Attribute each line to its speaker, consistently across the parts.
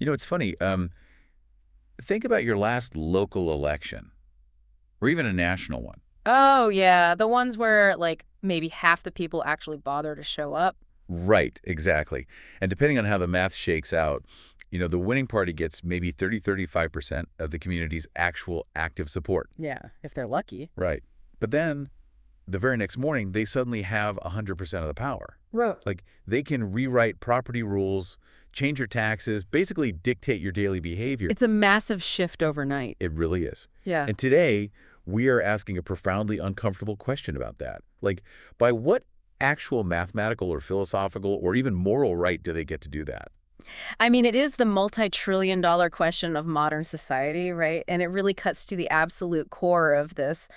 Speaker 1: It's funny. Think about your last local election, or even a national one.
Speaker 2: Oh, yeah, the ones where, like, maybe half the people actually bother to show up.
Speaker 1: Right, exactly. And depending on how the math shakes out, the winning party gets maybe 35% of the community's actual active support.
Speaker 2: Yeah, if they're lucky.
Speaker 1: Right. But then the very next morning, they suddenly have 100% of the power.
Speaker 2: Right.
Speaker 1: Like, they can rewrite property rules, change your taxes, basically dictate your daily behavior.
Speaker 2: It's a massive shift overnight.
Speaker 1: It really is.
Speaker 2: Yeah.
Speaker 1: And today, we are asking a profoundly uncomfortable question about that. Like, by what actual mathematical or philosophical or even moral right do they get to do that?
Speaker 2: I mean, it is the multi-trillion-dollar question of modern society, right? And it really cuts to the absolute core of this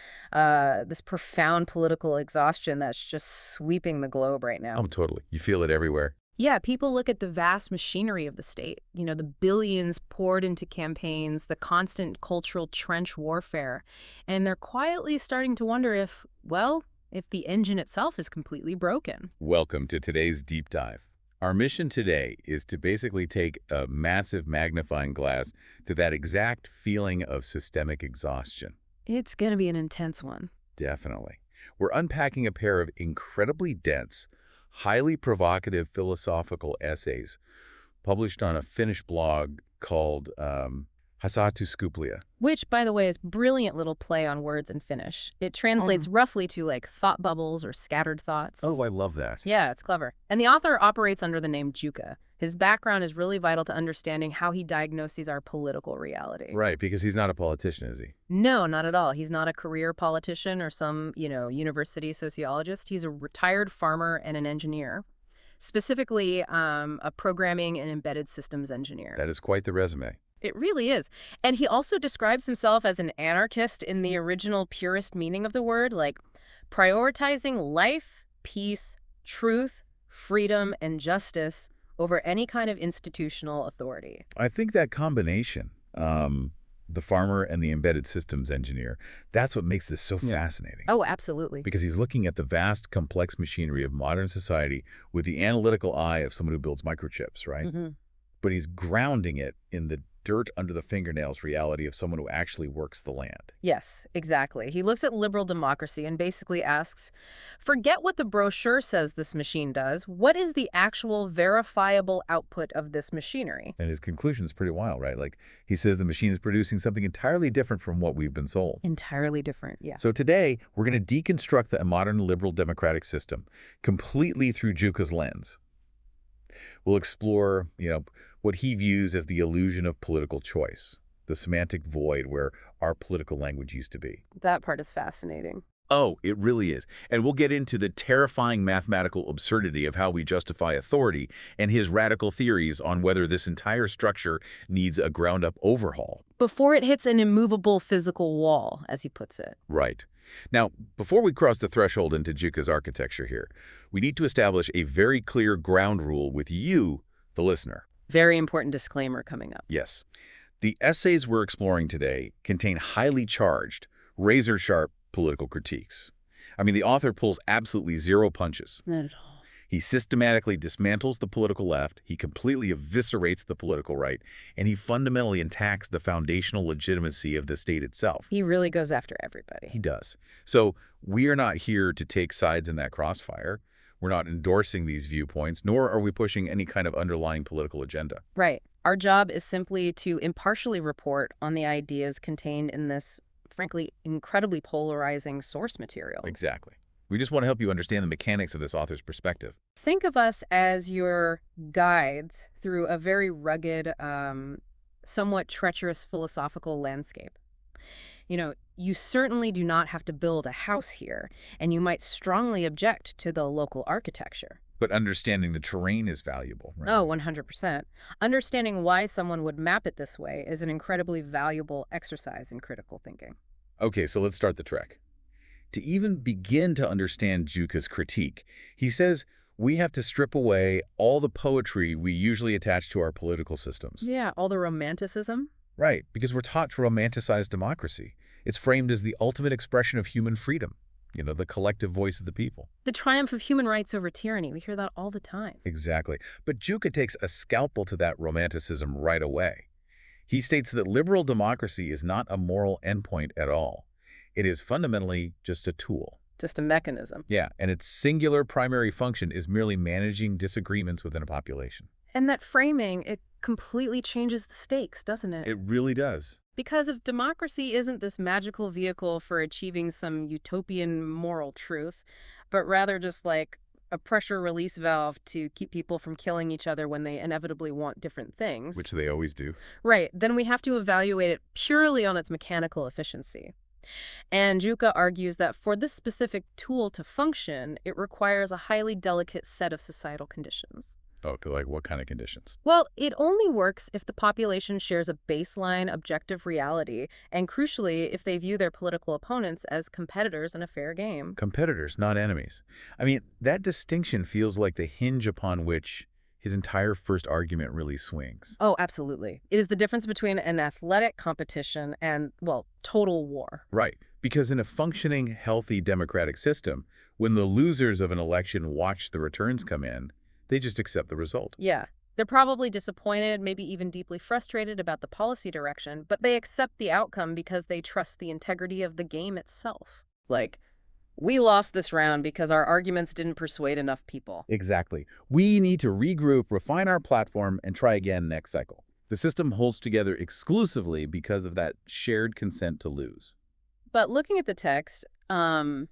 Speaker 2: profound political exhaustion that's just sweeping the globe right now.
Speaker 1: Oh, totally. You feel it everywhere.
Speaker 2: Yeah, people look at the vast machinery of the state, the billions poured into campaigns, the constant cultural trench warfare, and they're quietly starting to wonder if the engine itself is completely broken.
Speaker 1: Welcome to today's deep dive. Our mission today is to basically take a massive magnifying glass to that exact feeling of systemic exhaustion.
Speaker 2: It's going to be an intense one.
Speaker 1: Definitely. We're unpacking a pair of incredibly dense, highly provocative philosophical essays published on a Finnish blog called Hasatuskuplija.
Speaker 2: Which, by the way, is brilliant little play on words in Finnish. It translates roughly to like thought bubbles or scattered thoughts.
Speaker 1: Oh, I love that.
Speaker 2: Yeah, it's clever. And the author operates under the name Jukka. His background is really vital to understanding how he diagnoses our political reality.
Speaker 1: Right, because he's not a politician, is he?
Speaker 2: No, not at all. He's not a career politician or some, university sociologist. He's a retired farmer and an engineer, specifically a programming and embedded systems engineer.
Speaker 1: That is quite the resume.
Speaker 2: It really is. And he also describes himself as an anarchist in the original purest meaning of the word, like prioritizing life, peace, truth, freedom, and justice over any kind of institutional authority.
Speaker 1: I think that combination, the farmer and the embedded systems engineer, that's what makes this so fascinating.
Speaker 2: Oh, absolutely.
Speaker 1: Because he's looking at the vast, complex machinery of modern society with the analytical eye of someone who builds microchips, right?
Speaker 2: Mm-hmm.
Speaker 1: But he's grounding it in the dirt under the fingernails reality of someone who actually works the land.
Speaker 2: Yes, exactly. He looks at liberal democracy and basically asks, forget what the brochure says this machine does. What is the actual verifiable output of this machinery?
Speaker 1: And his conclusion is pretty wild, right? Like, he says the machine is producing something entirely different from what we've been sold.
Speaker 2: Entirely different, yeah.
Speaker 1: So today, we're going to deconstruct the modern liberal democratic system completely through Jukka's lens. We'll explore, what he views as the illusion of political choice, the semantic void where our political language used to be.
Speaker 2: That part is fascinating.
Speaker 1: Oh, it really is. And we'll get into the terrifying mathematical absurdity of how we justify authority and his radical theories on whether this entire structure needs a ground-up overhaul.
Speaker 2: Before it hits an immovable physical wall, as he puts it.
Speaker 1: Right. Now, before we cross the threshold into Jukka's architecture here, we need to establish a very clear ground rule with you, the listener.
Speaker 2: Very important disclaimer coming up.
Speaker 1: Yes. The essays we're exploring today contain highly charged, razor-sharp political critiques. I mean, the author pulls absolutely zero punches.
Speaker 2: Not at all.
Speaker 1: He systematically dismantles the political left, he completely eviscerates the political right, and he fundamentally attacks the foundational legitimacy of the state itself.
Speaker 2: He really goes after everybody.
Speaker 1: He does. So we are not here to take sides in that crossfire. We're not endorsing these viewpoints, nor are we pushing any kind of underlying political agenda.
Speaker 2: Right. Our job is simply to impartially report on the ideas contained in this, frankly, incredibly polarizing source material.
Speaker 1: Exactly. We just want to help you understand the mechanics of this author's perspective.
Speaker 2: Think of us as your guides through a very rugged, somewhat treacherous philosophical landscape. You certainly do not have to build a house here, and you might strongly object to the local architecture.
Speaker 1: But understanding the terrain is valuable, right?
Speaker 2: Oh, 100%. Understanding why someone would map it this way is an incredibly valuable exercise in critical thinking.
Speaker 1: Okay, so let's start the trek. To even begin to understand Jukka's critique, he says we have to strip away all the poetry we usually attach to our political systems.
Speaker 2: Yeah, all the romanticism.
Speaker 1: Right, because we're taught to romanticize democracy. It's framed as the ultimate expression of human freedom. The collective voice of the people.
Speaker 2: The triumph of human rights over tyranny. We hear that all the time.
Speaker 1: Exactly. But Juka takes a scalpel to that romanticism right away. He states that liberal democracy is not a moral endpoint at all. It is fundamentally just a tool.
Speaker 2: Just a mechanism.
Speaker 1: Yeah, and its singular primary function is merely managing disagreements within a population.
Speaker 2: And that framing, it completely changes the stakes, doesn't it?
Speaker 1: It really does.
Speaker 2: Because if democracy isn't this magical vehicle for achieving some utopian moral truth, but rather just like a pressure release valve to keep people from killing each other when they inevitably want different things.
Speaker 1: Which they always do.
Speaker 2: Right, then we have to evaluate it purely on its mechanical efficiency. And Juka argues that for this specific tool to function, it requires a highly delicate set of societal conditions.
Speaker 1: Oh, like what kind of conditions?
Speaker 2: Well, it only works if the population shares a baseline objective reality, and crucially, if they view their political opponents as competitors in a fair game.
Speaker 1: Competitors, not enemies. I mean, that distinction feels like the hinge upon which his entire first argument really swings.
Speaker 2: Oh, absolutely. It is the difference between an athletic competition and, well, total war.
Speaker 1: Right, because in a functioning, healthy democratic system, when the losers of an election watch the returns come in, they just accept the result.
Speaker 2: Yeah. They're probably disappointed, maybe even deeply frustrated about the policy direction, but they accept the outcome because they trust the integrity of the game itself. Like, we lost this round because our arguments didn't persuade enough people.
Speaker 1: Exactly. We need to regroup, refine our platform, and try again next cycle. The system holds together exclusively because of that shared consent to lose.
Speaker 2: But looking at the text, Juka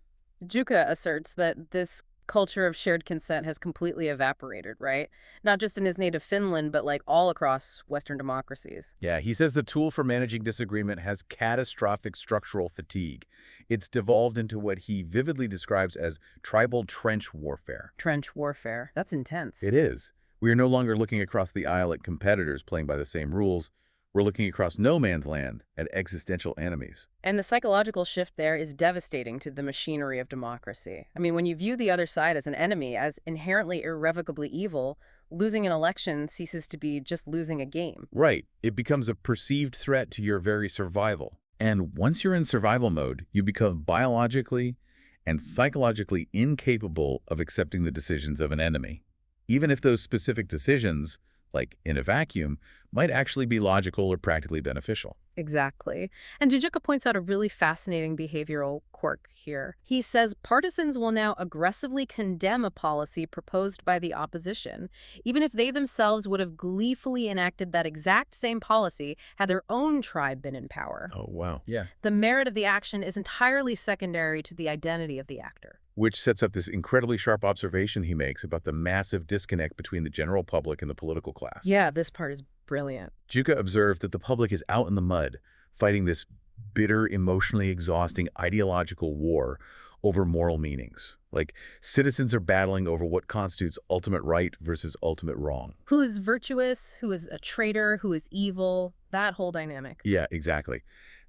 Speaker 2: asserts that this culture of shared consent has completely evaporated, right? Not just in his native Finland, but like all across Western democracies.
Speaker 1: Yeah, he says the tool for managing disagreement has catastrophic structural fatigue. It's devolved into what he vividly describes as tribal trench warfare.
Speaker 2: Trench warfare. That's intense.
Speaker 1: It is. We are no longer looking across the aisle at competitors playing by the same rules. We're looking across no man's land at existential enemies.
Speaker 2: And the psychological shift there is devastating to the machinery of democracy. I mean, when you view the other side as an enemy, as inherently irrevocably evil, losing an election ceases to be just losing a game.
Speaker 1: Right. It becomes a perceived threat to your very survival. And once you're in survival mode, you become biologically and psychologically incapable of accepting the decisions of an enemy, even if those specific decisions, like in a vacuum, might actually be logical or practically beneficial.
Speaker 2: Exactly. And Jujuka points out a really fascinating behavioral quirk here. He says partisans will now aggressively condemn a policy proposed by the opposition, even if they themselves would have gleefully enacted that exact same policy had their own tribe been in power.
Speaker 1: Oh, wow. Yeah.
Speaker 2: The merit of the action is entirely secondary to the identity of the actor.
Speaker 1: Which sets up this incredibly sharp observation he makes about the massive disconnect between the general public and the political class.
Speaker 2: Yeah, this part is brilliant.
Speaker 1: Juka observed that the public is out in the mud, fighting this bitter, emotionally exhausting ideological war over moral meanings. Like, citizens are battling over what constitutes ultimate right versus ultimate wrong.
Speaker 2: Who is virtuous, who is a traitor, who is evil, that whole dynamic.
Speaker 1: Yeah, exactly.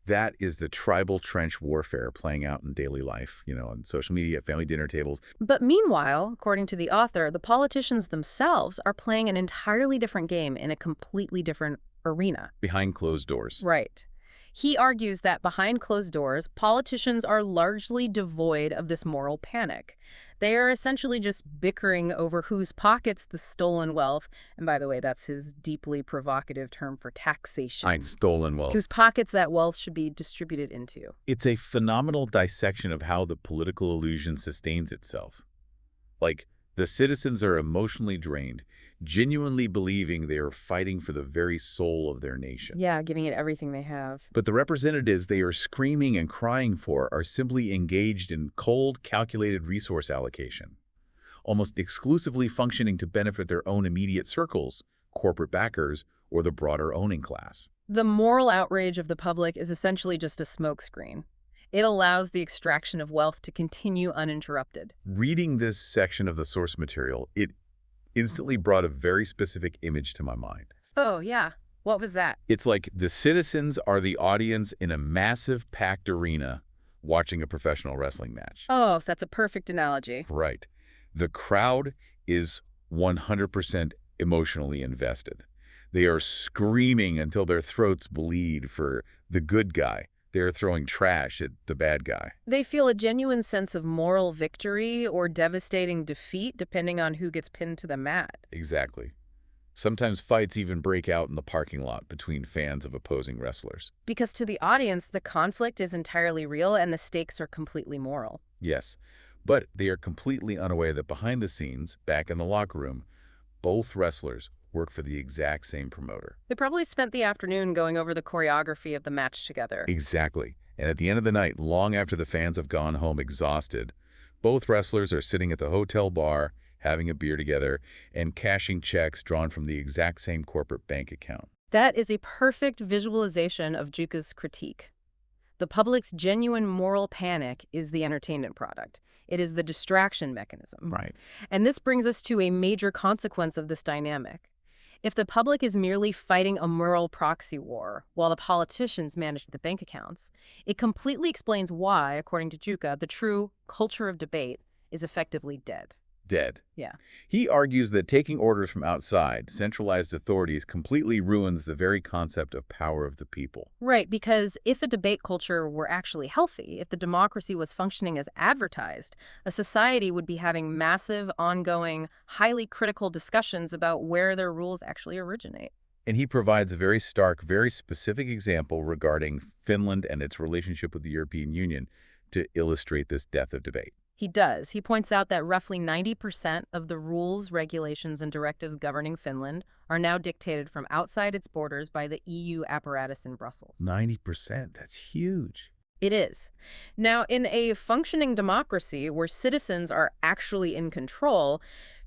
Speaker 1: That is the tribal trench warfare playing out in daily life, on social media, at family dinner tables.
Speaker 2: But meanwhile, according to the author, the politicians themselves are playing an entirely different game in a completely different arena.
Speaker 1: Behind closed doors.
Speaker 2: Right. He argues that behind closed doors, politicians are largely devoid of this moral panic. They are essentially just bickering over whose pockets the stolen wealth, and by the way, that's his deeply provocative term for taxation.
Speaker 1: Stolen wealth.
Speaker 2: Whose pockets that wealth should be distributed into.
Speaker 1: It's a phenomenal dissection of how the political illusion sustains itself. Like, the citizens are emotionally drained, genuinely believing they are fighting for the very soul of their nation.
Speaker 2: Yeah, giving it everything they have.
Speaker 1: But the representatives they are screaming and crying for are simply engaged in cold, calculated resource allocation, almost exclusively functioning to benefit their own immediate circles, corporate backers, or the broader owning class.
Speaker 2: The moral outrage of the public is essentially just a smokescreen. It allows the extraction of wealth to continue uninterrupted.
Speaker 1: Reading this section of the source material, it instantly brought a very specific image to my mind.
Speaker 2: Oh, yeah. What was that?
Speaker 1: It's like the citizens are the audience in a massive packed arena watching a professional wrestling match.
Speaker 2: Oh, that's a perfect analogy.
Speaker 1: Right. The crowd is 100% emotionally invested. They are screaming until their throats bleed for the good guy, They're throwing trash at the bad guy.
Speaker 2: They feel a genuine sense of moral victory or devastating defeat, depending on who gets pinned to the mat.
Speaker 1: Exactly. Sometimes fights even break out in the parking lot between fans of opposing wrestlers.
Speaker 2: Because to the audience, the conflict is entirely real and the stakes are completely moral.
Speaker 1: Yes, but they are completely unaware that behind the scenes, back in the locker room, both wrestlers work for the exact same promoter.
Speaker 2: They probably spent the afternoon going over the choreography of the match together.
Speaker 1: Exactly. And at the end of the night, long after the fans have gone home exhausted, both wrestlers are sitting at the hotel bar, having a beer together, and cashing checks drawn from the exact same corporate bank account.
Speaker 2: That is a perfect visualization of Juka's critique. The public's genuine moral panic is the entertainment product. It is the distraction mechanism.
Speaker 1: Right.
Speaker 2: And this brings us to a major consequence of this dynamic. If the public is merely fighting a moral proxy war while the politicians manage the bank accounts, it completely explains why, according to Juka, the true culture of debate is effectively dead.
Speaker 1: Dead.
Speaker 2: Yeah.
Speaker 1: He argues that taking orders from outside, centralized authorities, completely ruins the very concept of power of the people.
Speaker 2: Right, because if a debate culture were actually healthy, if the democracy was functioning as advertised, a society would be having massive, ongoing, highly critical discussions about where their rules actually originate.
Speaker 1: And he provides a very stark, very specific example regarding Finland and its relationship with the European Union to illustrate this death of debate.
Speaker 2: He does. He points out that roughly 90% of the rules, regulations, and directives governing Finland are now dictated from outside its borders by the EU apparatus in Brussels.
Speaker 1: 90%, that's huge.
Speaker 2: It is. Now, in a functioning democracy where citizens are actually in control,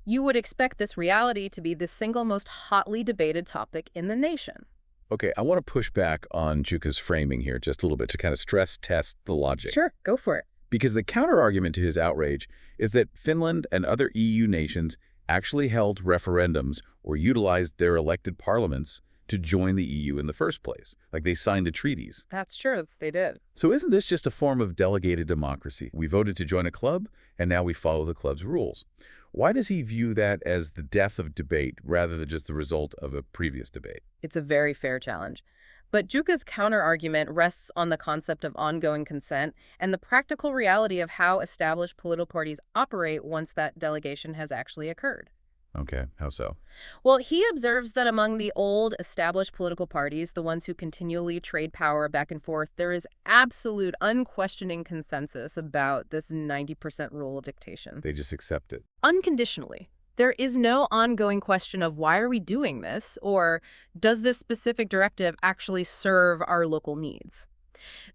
Speaker 2: you would expect this reality to be the single most hotly debated topic in the nation.
Speaker 1: Okay, I want to push back on Juka's framing here just a little bit to kind of stress test the logic.
Speaker 2: Sure, go for it.
Speaker 1: Because the counter-argument to his outrage is that Finland and other EU nations actually held referendums or utilized their elected parliaments to join the EU in the first place. Like they signed the treaties.
Speaker 2: That's true, they did.
Speaker 1: So isn't this just a form of delegated democracy? We voted to join a club, and now we follow the club's rules. Why does he view that as the death of debate rather than just the result of a previous debate?
Speaker 2: It's a very fair challenge. But Juka's counter-argument rests on the concept of ongoing consent and the practical reality of how established political parties operate once that delegation has actually occurred.
Speaker 1: Okay, how so?
Speaker 2: Well, he observes that among the old established political parties, the ones who continually trade power back and forth, there is absolute unquestioning consensus about this 90% rule of dictation.
Speaker 1: They just accept it.
Speaker 2: Unconditionally. There is no ongoing question of why are we doing this, or does this specific directive actually serve our local needs?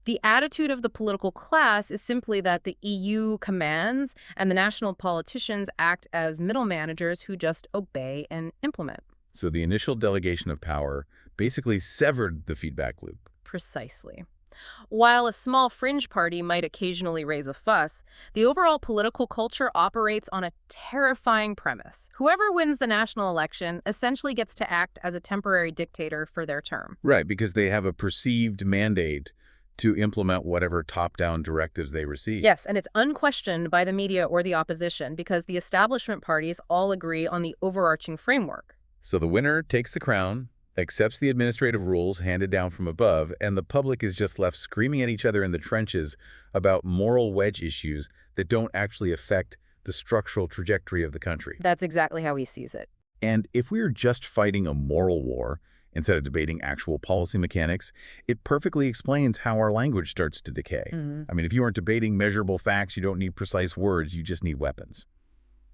Speaker 2: The attitude of the political class is simply that the EU commands and the national politicians act as middle managers who just obey and implement.
Speaker 1: So the initial delegation of power basically severed the feedback loop.
Speaker 2: Precisely. While a small fringe party might occasionally raise a fuss, the overall political culture operates on a terrifying premise. Whoever wins the national election essentially gets to act as a temporary dictator for their term.
Speaker 1: Right, because they have a perceived mandate to implement whatever top-down directives they receive.
Speaker 2: Yes, and it's unquestioned by the media or the opposition because the establishment parties all agree on the overarching framework.
Speaker 1: So the winner takes the crown, accepts the administrative rules handed down from above, and the public is just left screaming at each other in the trenches about moral wedge issues that don't actually affect the structural trajectory of the country.
Speaker 2: That's exactly how he sees it.
Speaker 1: And if we are just fighting a moral war instead of debating actual policy mechanics, it perfectly explains how our language starts to decay. I mean, if you aren't debating measurable facts, you don't need precise words, you just need weapons.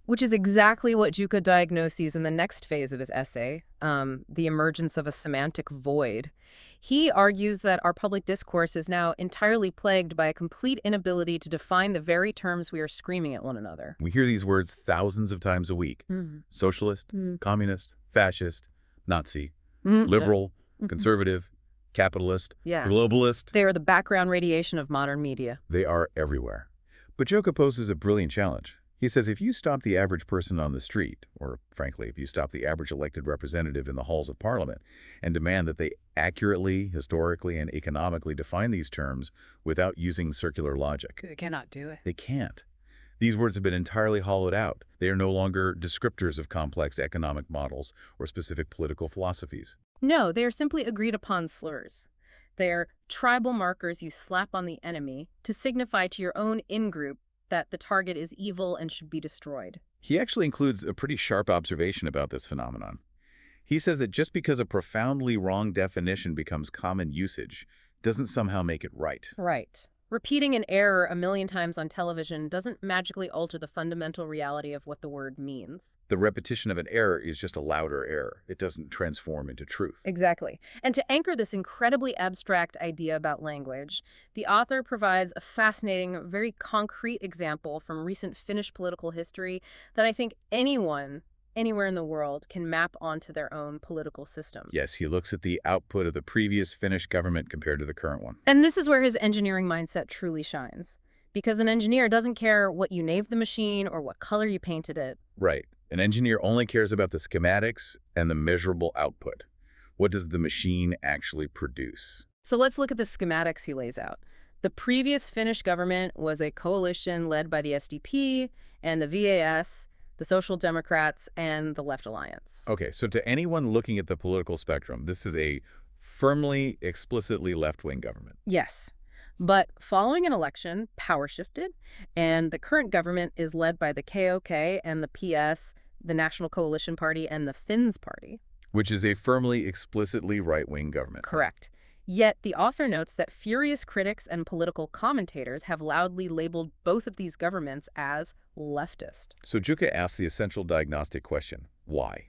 Speaker 2: Which is exactly what Juka diagnoses in the next phase of his essay, the emergence of a semantic void. He argues that our public discourse is now entirely plagued by a complete inability to define the very terms we are screaming at one another.
Speaker 1: We hear these words thousands of times a week. Socialist, communist, fascist, Nazi, liberal, conservative, capitalist, globalist.
Speaker 2: They are the background radiation of modern media.
Speaker 1: They are everywhere. But Joka poses a brilliant challenge. He says if you stop the average person on the street, or frankly, if you stop the average elected representative in the halls of Parliament and demand that they accurately, historically, and economically define these terms without using circular logic.
Speaker 2: They cannot do it.
Speaker 1: They can't. These words have been entirely hollowed out. They are no longer descriptors of complex economic models or specific political philosophies.
Speaker 2: No, they are simply agreed upon slurs. They're tribal markers you slap on the enemy to signify to your own in-group that the target is evil and should be destroyed.
Speaker 1: He actually includes a pretty sharp observation about this phenomenon. He says that just because a profoundly wrong definition becomes common usage doesn't somehow make it right.
Speaker 2: Right. Repeating an error a million times on television doesn't magically alter the fundamental reality of what the word means.
Speaker 1: The repetition of an error is just a louder error. It doesn't transform into truth.
Speaker 2: Exactly. And to anchor this incredibly abstract idea about language, the author provides a fascinating, very concrete example from recent Finnish political history that I think anyone, anywhere in the world, can map onto their own political system.
Speaker 1: Yes, he looks at the output of the previous Finnish government compared to the current one.
Speaker 2: And this is where his engineering mindset truly shines. Because an engineer doesn't care what you named the machine or what color you painted it.
Speaker 1: Right. An engineer only cares about the schematics and the measurable output. What does the machine actually produce?
Speaker 2: So let's look at the schematics he lays out. The previous Finnish government was a coalition led by the SDP and the VAS, the Social Democrats, and the Left Alliance.
Speaker 1: Okay, so to anyone looking at the political spectrum, this is a firmly, explicitly left-wing government.
Speaker 2: Yes. But following an election, power shifted, and the current government is led by the KOK and the PS, the National Coalition Party, and the Finns Party.
Speaker 1: Which is a firmly, explicitly right-wing government.
Speaker 2: Correct. Yet the author notes that furious critics and political commentators have loudly labeled both of these governments as leftist.
Speaker 1: So Juka asks the essential diagnostic question, why?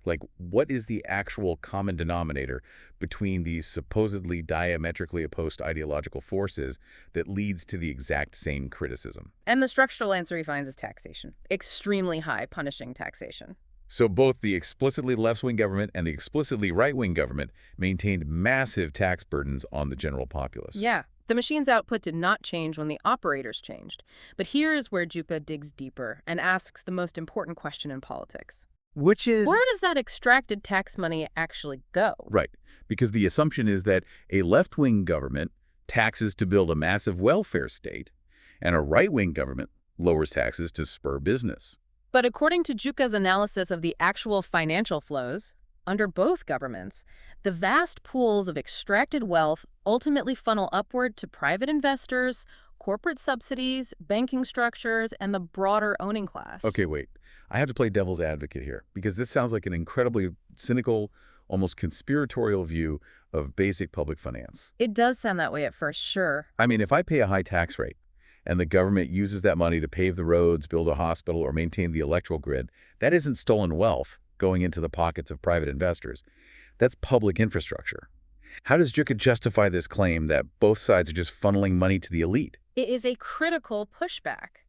Speaker 1: Like, what is the actual common denominator between these supposedly diametrically opposed ideological forces that leads to the exact same criticism?
Speaker 2: And the structural answer he finds is taxation. Extremely high punishing taxation.
Speaker 1: So both the explicitly left-wing government and the explicitly right-wing government maintained massive tax burdens on the general populace.
Speaker 2: Yeah. The machine's output did not change when the operators changed. But here is where Jupa digs deeper and asks the most important question in politics.
Speaker 1: Which is...
Speaker 2: Where does that extracted tax money actually go?
Speaker 1: Right, because the assumption is that a left-wing government taxes to build a massive welfare state, and a right-wing government lowers taxes to spur business.
Speaker 2: But according to Juka's analysis of the actual financial flows, under both governments, the vast pools of extracted wealth ultimately funnel upward to private investors, corporate subsidies, banking structures, and the broader owning class.
Speaker 1: Okay, wait. I have to play devil's advocate here, because this sounds like an incredibly cynical, almost conspiratorial view of basic public finance.
Speaker 2: It does sound that way at first, sure.
Speaker 1: I mean, if I pay a high tax rate, and the government uses that money to pave the roads, build a hospital, or maintain the electrical grid, that isn't stolen wealth going into the pockets of private investors. That's public infrastructure. How does Juka justify this claim that both sides are just funneling money to the elite?
Speaker 2: It is a critical pushback.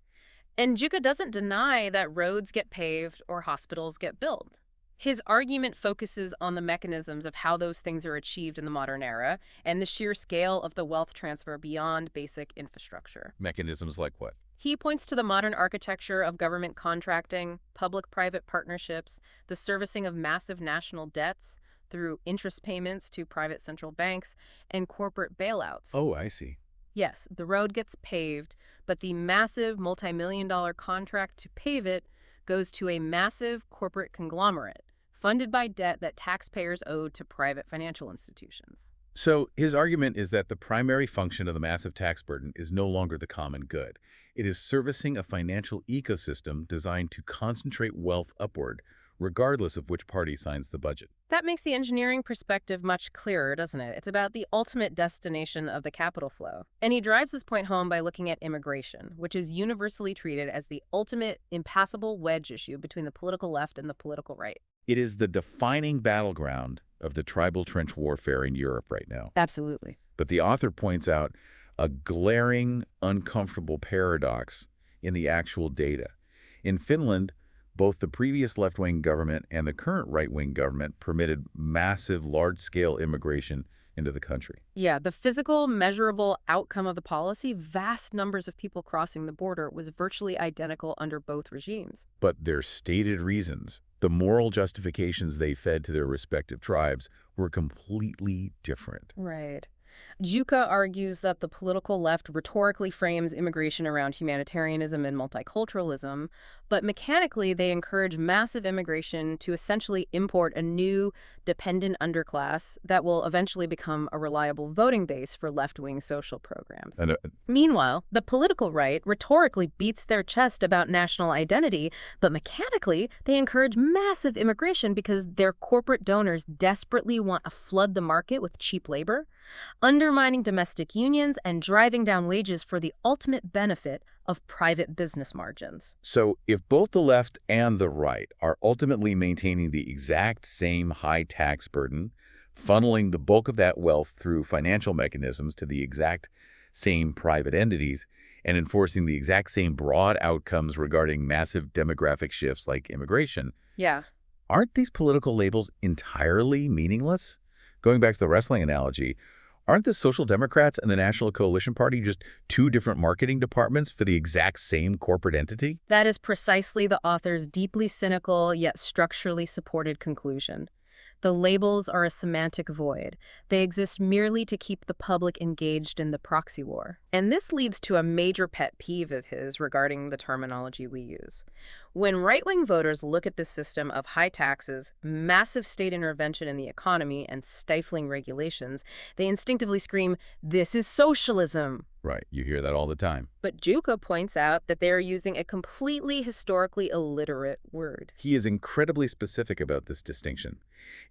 Speaker 2: And Juka doesn't deny that roads get paved or hospitals get built. His argument focuses on the mechanisms of how those things are achieved in the modern era and the sheer scale of the wealth transfer beyond basic infrastructure.
Speaker 1: Mechanisms like what?
Speaker 2: He points to the modern architecture of government contracting, public-private partnerships, the servicing of massive national debts through interest payments to private central banks, and corporate bailouts.
Speaker 1: Oh, I see.
Speaker 2: Yes, the road gets paved, but the massive multi-million-dollar contract to pave it goes to a massive corporate conglomerate, funded by debt that taxpayers owed to private financial institutions.
Speaker 1: So his argument is that the primary function of the massive tax burden is no longer the common good. It is servicing a financial ecosystem designed to concentrate wealth upward, regardless of which party signs the budget.
Speaker 2: That makes the engineering perspective much clearer, doesn't it? It's about the ultimate destination of the capital flow. And he drives this point home by looking at immigration, which is universally treated as the ultimate impassable wedge issue between the political left and the political right.
Speaker 1: It is the defining battleground of the tribal trench warfare in Europe right now.
Speaker 2: Absolutely.
Speaker 1: But the author points out a glaring, uncomfortable paradox in the actual data. In Finland, both the previous left-wing government and the current right-wing government permitted massive, large-scale immigration into the country.
Speaker 2: Yeah, the physical, measurable outcome of the policy, vast numbers of people crossing the border, was virtually identical under both regimes.
Speaker 1: But their stated reasons, the moral justifications they fed to their respective tribes, were completely different.
Speaker 2: Right. Juca argues that the political left rhetorically frames immigration around humanitarianism and multiculturalism, but mechanically they encourage massive immigration to essentially import a new, dependent underclass that will eventually become a reliable voting base for left-wing social programs.
Speaker 1: And
Speaker 2: Meanwhile, the political right rhetorically beats their chest about national identity, but mechanically they encourage massive immigration because their corporate donors desperately want to flood the market with cheap labor, undermining domestic unions and driving down wages for the ultimate benefit of private business margins.
Speaker 1: so if both the left and the right are ultimately maintaining the exact same high tax burden, funneling the bulk of that wealth through financial mechanisms to the exact same private entities, and enforcing the exact same broad outcomes regarding massive demographic shifts like immigration,
Speaker 2: Yeah.
Speaker 1: aren't these political labels entirely meaningless? Going back to the wrestling analogy, aren't the Social Democrats and the National Coalition Party just two different marketing departments for the exact same corporate entity?
Speaker 2: That is precisely the author's deeply cynical yet structurally supported conclusion. The labels are a semantic void. They exist merely to keep the public engaged in the proxy war. And this leads to a major pet peeve of his regarding the terminology we use. When right-wing voters look at this system of high taxes, massive state intervention in the economy, and stifling regulations, they instinctively scream, "This is socialism."
Speaker 1: Right, you hear that all the time.
Speaker 2: But Juca points out that they are using a completely historically illiterate word.
Speaker 1: He is incredibly specific about this distinction.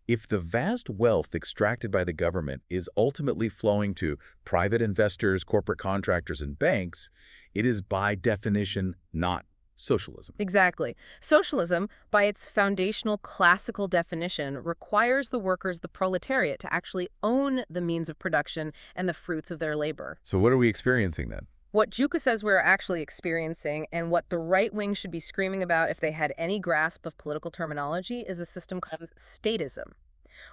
Speaker 1: If the vast wealth extracted by the government is ultimately flowing to private investors, corporate contractors, and banks, it is by definition not socialism.
Speaker 2: Exactly. Socialism, by its foundational classical definition, requires the workers, the proletariat, to actually own the means of production and the fruits of their labor.
Speaker 1: So what are we experiencing then?
Speaker 2: What Juca says we're actually experiencing, and what the right wing should be screaming about if they had any grasp of political terminology, is a system called statism,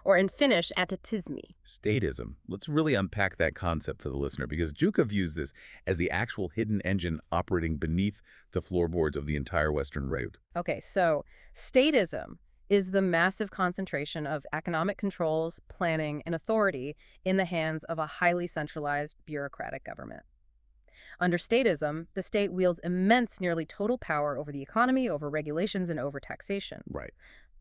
Speaker 2: or in Finnish, atatismi.
Speaker 1: Statism. Let's really unpack that concept for the listener, because Juka views this as the actual hidden engine operating beneath the floorboards of the entire Western road.
Speaker 2: Okay, so statism is the massive concentration of economic controls, planning, and authority in the hands of a highly centralized bureaucratic government. Under statism, the state wields immense, nearly total power over the economy, over regulations, and over taxation.
Speaker 1: Right.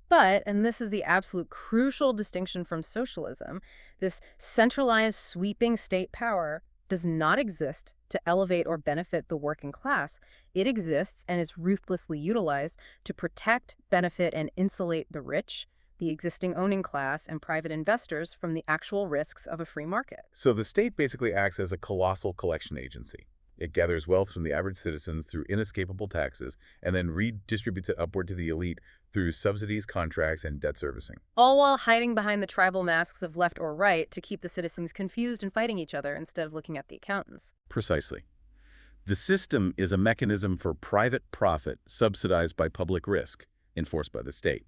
Speaker 2: But, and this is the absolute crucial distinction from socialism, this centralized, sweeping state power does not exist to elevate or benefit the working class. It exists and is ruthlessly utilized to protect, benefit, and insulate the rich, the existing owning class, and private investors from the actual risks of a free market.
Speaker 1: So the state basically acts as a colossal collection agency. It gathers wealth from the average citizens through inescapable taxes and then redistributes it upward to the elite through subsidies, contracts, and debt servicing.
Speaker 2: All while hiding behind the tribal masks of left or right to keep the citizens confused and fighting each other instead of looking at the accountants.
Speaker 1: Precisely. The system is a mechanism for private profit subsidized by public risk, enforced by the state.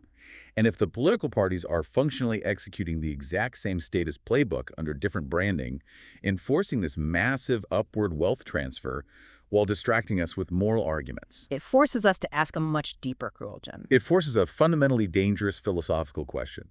Speaker 1: And if the political parties are functionally executing the exact same status playbook under different branding, enforcing this massive upward wealth transfer while distracting us with moral arguments,
Speaker 2: It forces us to ask a much deeper question.
Speaker 1: it forces a fundamentally dangerous philosophical question.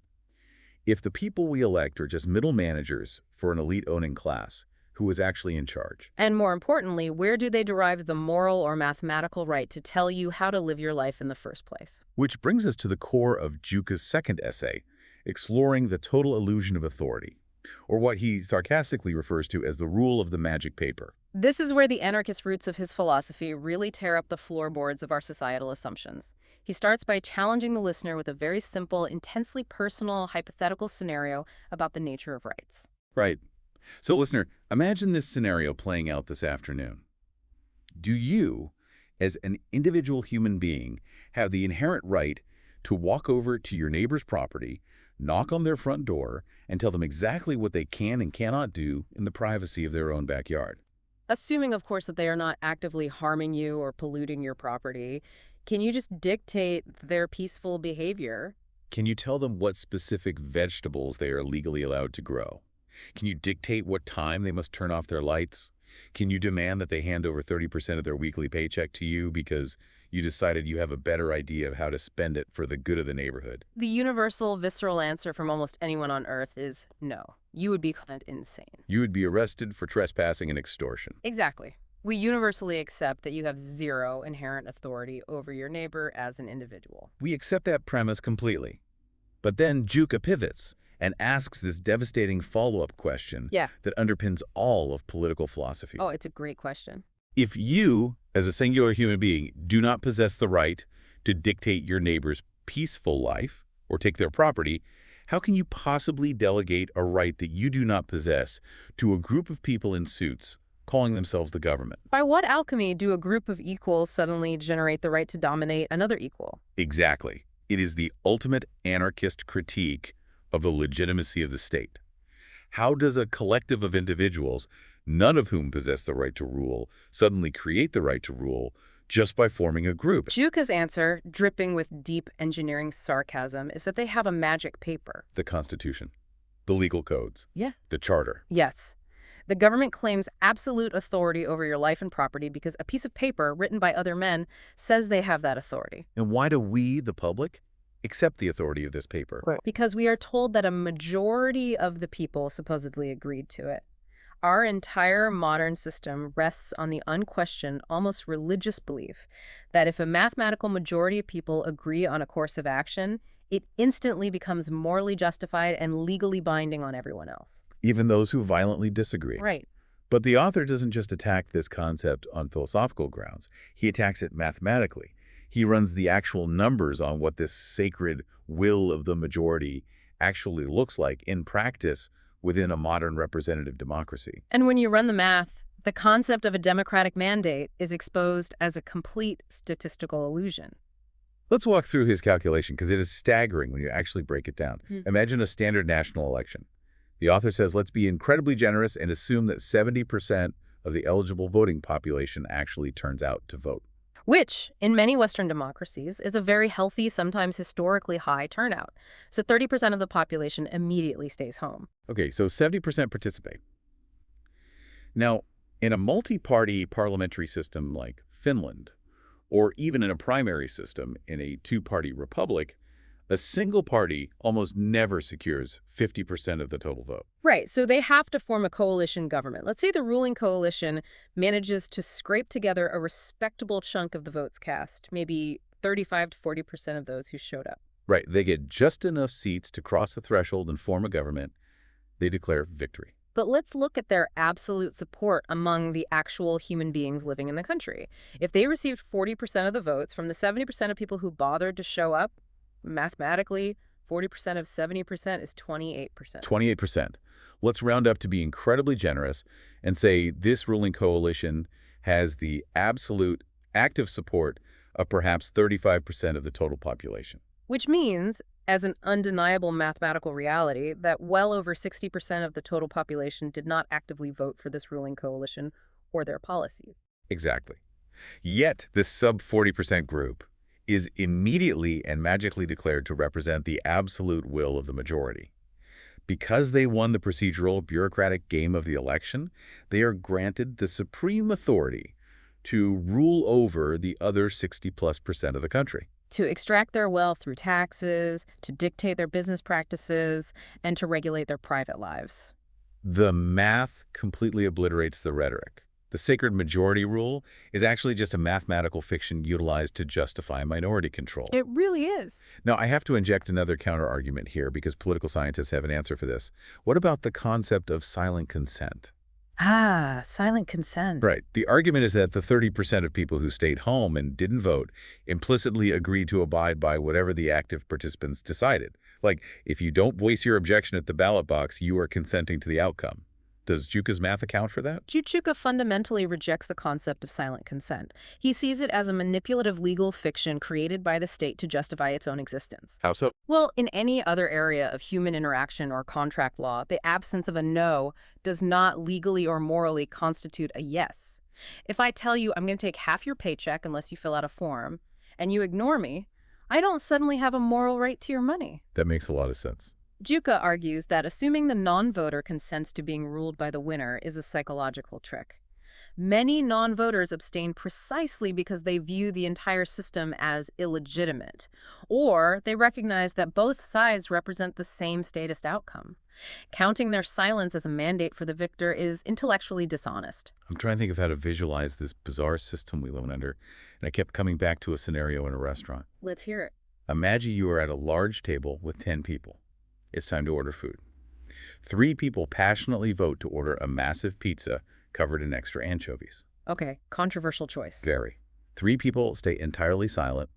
Speaker 1: If the people we elect are just middle managers for an elite owning class, who is actually in charge?
Speaker 2: And more importantly, where do they derive the moral or mathematical right to tell you how to live your life in the first place?
Speaker 1: Which brings us to the core of Juca's second essay, exploring the total illusion of authority, or what he sarcastically refers to as the rule of the magic paper.
Speaker 2: This is where the anarchist roots of his philosophy really tear up the floorboards of our societal assumptions. He starts by challenging the listener with a very simple, intensely personal, hypothetical scenario about the nature of rights.
Speaker 1: Right. So, listener, imagine this scenario playing out this afternoon. Do you, as an individual human being, have the inherent right to walk over to your neighbor's property, knock on their front door, and tell them exactly what they can and cannot do in the privacy of their own backyard?
Speaker 2: Assuming, of course, that they are not actively harming you or polluting your property, can you just dictate their peaceful behavior?
Speaker 1: Can you tell them what specific vegetables they are legally allowed to grow? Can you dictate what time they must turn off their lights? Can you demand that they hand over 30% of their weekly paycheck to you because you decided you have a better idea of how to spend it for the good of the neighborhood?
Speaker 2: The universal, visceral answer from almost anyone on Earth is no. You would be called insane.
Speaker 1: You would be arrested for trespassing and extortion.
Speaker 2: Exactly. We universally accept that you have zero inherent authority over your neighbor as an individual.
Speaker 1: We accept that premise completely. But then Juka pivots and asks this devastating follow-up question
Speaker 2: Yeah.
Speaker 1: that underpins all of political philosophy.
Speaker 2: Oh, it's a great question.
Speaker 1: If you, as a singular human being, do not possess the right to dictate your neighbor's peaceful life or take their property, how can you possibly delegate a right that you do not possess to a group of people in suits calling themselves the government?
Speaker 2: By what alchemy do a group of equals suddenly generate the right to dominate another equal?
Speaker 1: Exactly. It is the ultimate anarchist critique of the legitimacy of the state. How does a collective of individuals, none of whom possess the right to rule, suddenly create the right to rule just by forming a group?
Speaker 2: Juka's answer, dripping with deep engineering sarcasm, is that they have a magic paper.
Speaker 1: The Constitution, the legal codes,
Speaker 2: Yeah.
Speaker 1: the charter.
Speaker 2: Yes. The government claims absolute authority over your life and property because a piece of paper written by other men says they have that authority.
Speaker 1: And why do we, the public, accept the authority of this paper?
Speaker 2: Because we are told that a majority of the people supposedly agreed to it. Our entire modern system rests on the unquestioned, almost religious belief that if a mathematical majority of people agree on a course of action, it instantly becomes morally justified and legally binding on everyone else.
Speaker 1: Even those who violently disagree.
Speaker 2: Right.
Speaker 1: But the author doesn't just attack this concept on philosophical grounds. He attacks it mathematically. He runs the actual numbers on what this sacred will of the majority actually looks like in practice within a modern representative democracy.
Speaker 2: And when you run the math, the concept of a democratic mandate is exposed as a complete statistical illusion.
Speaker 1: Let's walk through his calculation because it is staggering when you actually break it down.
Speaker 2: Hmm.
Speaker 1: Imagine a standard national election. The author says, let's be incredibly generous and assume that 70% of the eligible voting population actually turns out to vote.
Speaker 2: Which, in many Western democracies, is a very healthy, sometimes historically high turnout. So 30% of the population immediately stays home.
Speaker 1: Okay, so 70% participate. Now, in a multi-party parliamentary system like Finland, or even in a primary system in a two-party republic, a single party almost never secures 50% of the total vote.
Speaker 2: Right, so they have to form a coalition government. Let's say the ruling coalition manages to scrape together a respectable chunk of the votes cast, maybe 35 to 40% of those who showed up.
Speaker 1: Right, they get just enough seats to cross the threshold and form a government. They declare victory.
Speaker 2: But let's look at their absolute support among the actual human beings living in the country. If they received 40% of the votes from the 70% of people who bothered to show up, mathematically, 40% of 70% is 28%.
Speaker 1: 28%. Let's round up to be incredibly generous and say this ruling coalition has the absolute active support of perhaps 35% of the total population.
Speaker 2: Which means, as an undeniable mathematical reality, that well over 60% of the total population did not actively vote for this ruling coalition or their policies.
Speaker 1: Exactly. Yet this sub 40% group is immediately and magically declared to represent the absolute will of the majority. Because they won the procedural, bureaucratic game of the election, they are granted the supreme authority to rule over the other 60+% of the country.
Speaker 2: To extract their wealth through taxes, to dictate their business practices, and to regulate their private lives.
Speaker 1: The math completely obliterates the rhetoric. The sacred majority rule is actually just a mathematical fiction utilized to justify minority control.
Speaker 2: It really is.
Speaker 1: Now, I have to inject another counter-argument here because political scientists have an answer for this. What about the concept of silent consent?
Speaker 2: Ah, silent consent.
Speaker 1: Right. The argument is that the 30% of people who stayed home and didn't vote implicitly agreed to abide by whatever the active participants decided. Like, if you don't voice your objection at the ballot box, you are consenting to the outcome. Does Juka's math account for that?
Speaker 2: Juka fundamentally rejects the concept of silent consent. He sees it as a manipulative legal fiction created by the state to justify its own existence.
Speaker 1: How so?
Speaker 2: Well, in any other area of human interaction or contract law, the absence of a no does not legally or morally constitute a yes. If I tell you I'm going to take half your paycheck unless you fill out a form, and you ignore me, I don't suddenly have a moral right to your money.
Speaker 1: That makes a lot of sense.
Speaker 2: Juka argues that assuming the non-voter consents to being ruled by the winner is a psychological trick. Many non-voters abstain precisely because they view the entire system as illegitimate, or they recognize that both sides represent the same statist outcome. Counting their silence as a mandate for the victor is intellectually dishonest.
Speaker 1: I'm trying to think of how to visualize this bizarre system we live under, and I kept coming back to a scenario in a restaurant.
Speaker 2: Let's hear it.
Speaker 1: Imagine you are at a large table with 10 people. It's time to order food. 3 people passionately vote to order a massive pizza covered in extra anchovies.
Speaker 2: Okay, controversial choice.
Speaker 1: Very. 3 people stay entirely silent,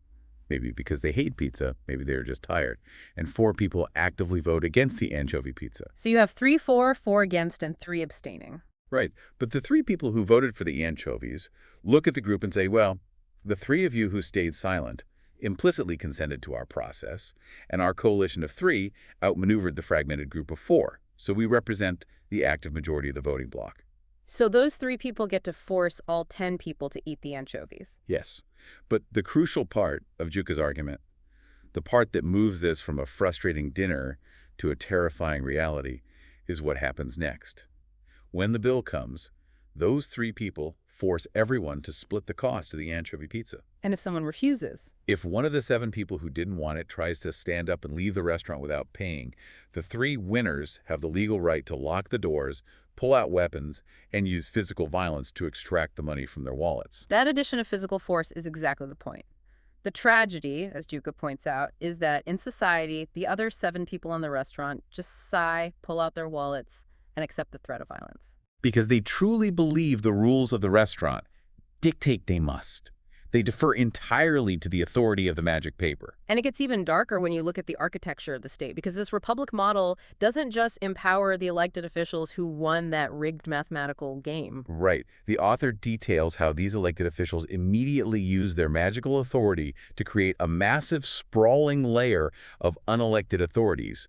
Speaker 1: maybe because they hate pizza, maybe they're just tired. And 4 people actively vote against the anchovy pizza.
Speaker 2: So you have 3 for, 4 against, and 3 abstaining.
Speaker 1: Right. But the 3 people who voted for the anchovies look at the group and say, well, the 3 of you who stayed silent implicitly consented to our process, and our coalition of 3 outmaneuvered the fragmented group of 4. So we represent the active majority of the voting bloc.
Speaker 2: So those 3 people get to force all 10 people to eat the anchovies.
Speaker 1: Yes. But the crucial part of Juka's argument, the part that moves this from a frustrating dinner to a terrifying reality, is what happens next. When the bill comes, those 3 people force everyone to split the cost of the anchovy pizza.
Speaker 2: And if someone refuses?
Speaker 1: If one of the 7 people who didn't want it tries to stand up and leave the restaurant without paying, the 3 winners have the legal right to lock the doors, pull out weapons, and use physical violence to extract the money from their wallets.
Speaker 2: That addition of physical force is exactly the point. The tragedy, as Juka points out, is that in society, the other 7 people in the restaurant just sigh, pull out their wallets, and accept the threat of violence.
Speaker 1: Because they truly believe the rules of the restaurant dictate they must. They defer entirely to the authority of the magic paper.
Speaker 2: And it gets even darker when you look at the architecture of the state, because this republic model doesn't just empower the elected officials who won that rigged mathematical game.
Speaker 1: Right. The author details how these elected officials immediately use their magical authority to create a massive, sprawling layer of unelected authorities,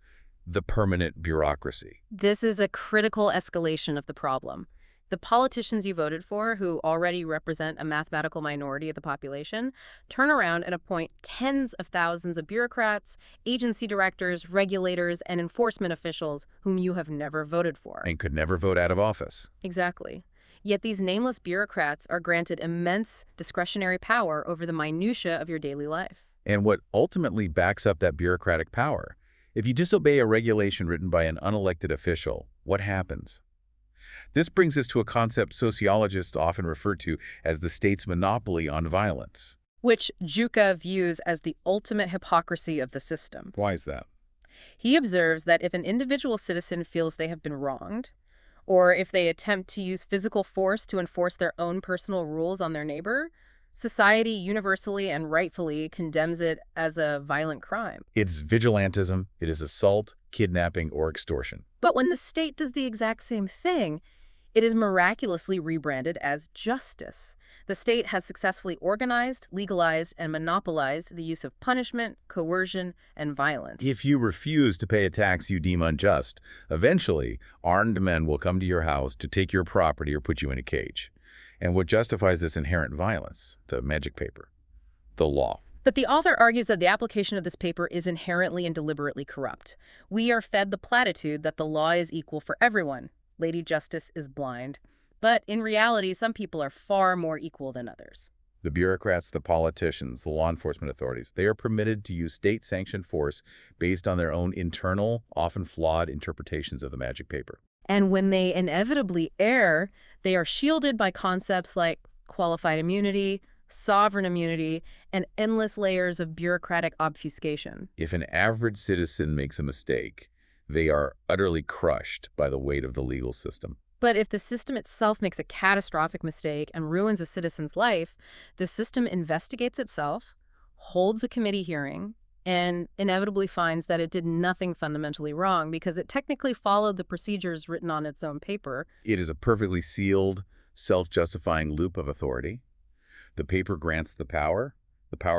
Speaker 1: the permanent bureaucracy.
Speaker 2: This is a critical escalation of the problem. The politicians you voted for, who already represent a mathematical minority of the population, turn around and appoint tens of thousands of bureaucrats, agency directors, regulators, and enforcement officials whom you have never voted for.
Speaker 1: And could never vote out of office.
Speaker 2: Exactly. Yet these nameless bureaucrats are granted immense discretionary power over the minutiae of your daily life.
Speaker 1: And what ultimately backs up that bureaucratic power? If you disobey a regulation written by an unelected official, what happens? This brings us to a concept sociologists often refer to as the state's monopoly on violence,
Speaker 2: which Juka views as the ultimate hypocrisy of the system.
Speaker 1: Why is that?
Speaker 2: He observes that if an individual citizen feels they have been wronged, or if they attempt to use physical force to enforce their own personal rules on their neighbor, society universally and rightfully condemns it as a violent crime.
Speaker 1: It's vigilantism, it is assault, kidnapping, or extortion.
Speaker 2: But when the state does the exact same thing, it is miraculously rebranded as justice. The state has successfully organized, legalized, and monopolized the use of punishment, coercion, and violence.
Speaker 1: If you refuse to pay a tax you deem unjust, eventually armed men will come to your house to take your property or put you in a cage. And what justifies this inherent violence? The magic paper. The law.
Speaker 2: But the author argues that the application of this paper is inherently and deliberately corrupt. We are fed the platitude that the law is equal for everyone. Lady Justice is blind. But in reality, some people are far more equal than others.
Speaker 1: The bureaucrats, the politicians, the law enforcement authorities, they are permitted to use state-sanctioned force based on their own internal, often flawed interpretations of the magic paper.
Speaker 2: And when they inevitably err, they are shielded by concepts like qualified immunity, sovereign immunity, and endless layers of bureaucratic obfuscation.
Speaker 1: If an average citizen makes a mistake, they are utterly crushed by the weight of the legal system.
Speaker 2: But if the system itself makes a catastrophic mistake and ruins a citizen's life, the system investigates itself, holds a committee hearing, and inevitably finds that it did nothing fundamentally wrong because it technically followed the procedures written on its own paper.
Speaker 1: It is a perfectly sealed, self-justifying loop of authority. The paper grants the power